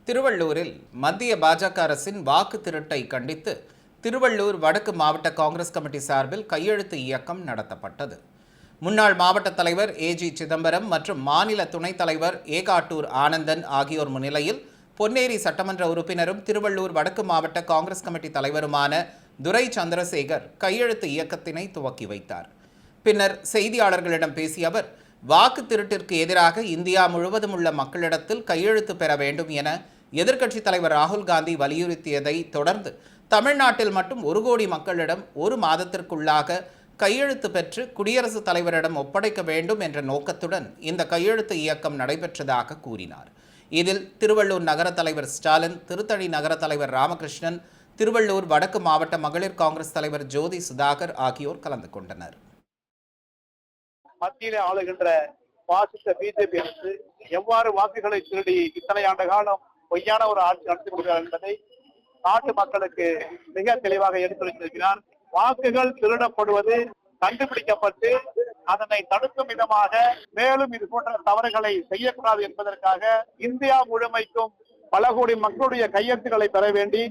திருவள்ளூரில் மத்திய பாஜக அரசின் வாக்கு திருட்டை கண்டித்து திருவள்ளூர் வடக்கு மாவட்ட காங்கிரஸ் கமிட்டி சார்பில் கையெழுத்து இயக்கம் நடத்தப்பட்டது. முன்னாள் மாவட்ட தலைவர் ஏஜி சிதம்பரம் மற்றும் மாநில துணைத் தலைவர் ஏகாட்டூர் ஆனந்தன் ஆகியோர் முன்னிலையில் பொன்னேரி சட்டமன்ற உறுப்பினரும் திருவள்ளூர் வடக்கு மாவட்ட காங்கிரஸ் கமிட்டி தலைவருமான துரை சந்திரசேகர் கையெழுத்து இயக்கத்தினை துவக்கி வைத்தார். பின்னர் செய்தியாளர்களிடம் பேசிய அவர், வாக்கு திருட்டிற்கு எதிராக இந்தியா முழுவதும் உள்ள மக்களிடத்தில் கையெழுத்து பெற வேண்டும் என எதிர்க்கட்சித் தலைவர் ராகுல் காந்தி வலியுறுத்தியதை தொடர்ந்து தமிழ்நாட்டில் மட்டும் 1 கோடி மக்களிடம் 1 மாதத்திற்குள்ளாக கையெழுத்து பெற்று குடியரசுத் தலைவரிடம் ஒப்படைக்க வேண்டும் என்ற நோக்கத்துடன் இந்த கையெழுத்து இயக்கம் நடைபெற்றதாக கூறினார். இதில் திருவள்ளூர் நகர தலைவர் ஸ்டாலின், திருத்தணி நகர தலைவர் ராமகிருஷ்ணன், திருவள்ளூர் வடக்கு மாவட்ட மகளிர் காங்கிரஸ் தலைவர் ஜோதி சுதாகர் ஆகியோர் கலந்து கொண்டனர். மத்தியிலே ஆளுகின்ற பாசிச பிஜேபி அரசு எவ்வாறு வாக்குகளை திருடி இத்தனை ஆண்டு காலம் பொய்யான ஒரு ஆட்சி நடத்தி கொடுக்கிறார் என்பதை நாட்டு மக்களுக்கு மிக தெளிவாக எடுத்துரைத்திருக்கிறார். வாக்குகள் திருடப்படுவது கண்டுபிடிக்கப்பட்டு அதனை தடுக்கும் விதமாக மேலும் இது போன்ற தவறுகளை செய்யக்கூடாது என்பதற்காக இந்தியா முழுமைக்கும் பல கோடி மக்களுடைய கையெழுத்துக்களை பெற வேண்டி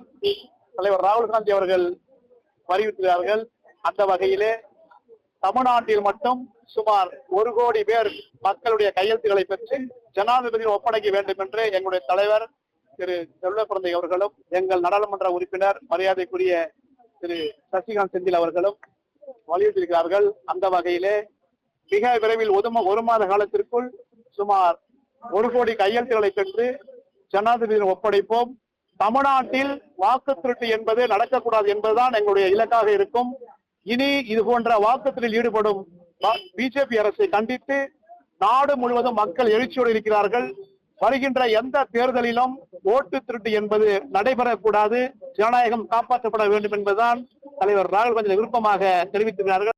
தலைவர் ராகுல் காந்தி அவர்கள் வலியுறுத்துகிறார்கள். அந்த வகையிலே தமிழ்நாட்டில் மட்டும் சுமார் 1 கோடி பேர் மக்களுடைய கையெழுத்துக்களை பெற்று ஜனாதிபதியில் ஒப்படைக்க வேண்டும் என்று எங்களுடைய தலைவர் திரு செல்வப்பிரந்தை அவர்களும், எங்கள் நாடாளுமன்ற உறுப்பினர் மரியாதைக்குரிய திரு சசிகாந்த் செந்தில் அவர்களும் வலியுறுத்தியிருக்கிறார்கள். அந்த வகையிலே மிக விரைவில் 1 மாத காலத்திற்குள் சுமார் 1 கோடி கையெழுத்துக்களை பெற்று ஜனாதிபதியில் ஒப்படைப்போம். தமிழ்நாட்டில் வாக்கு திருட்டு என்பது நடக்கக்கூடாது என்பதுதான் எங்களுடைய இலக்காக இருக்கும். இனி இது போன்ற வாக்குகளில் ஈடுபடும் பிஜேபி அரசை கண்டித்து நாடு முழுவதும் மக்கள் எழுச்சியோடு இருக்கிறார்கள். வருகின்ற எந்த தேர்தலிலும் ஓட்டு திருட்டு என்பது நடைபெறக்கூடாது, ஜனநாயகம் காப்பாற்றப்பட வேண்டும் என்பதுதான் தலைவர் ராகுல் காந்தி விருப்பமாக தெரிவித்திருக்கிறார்கள்.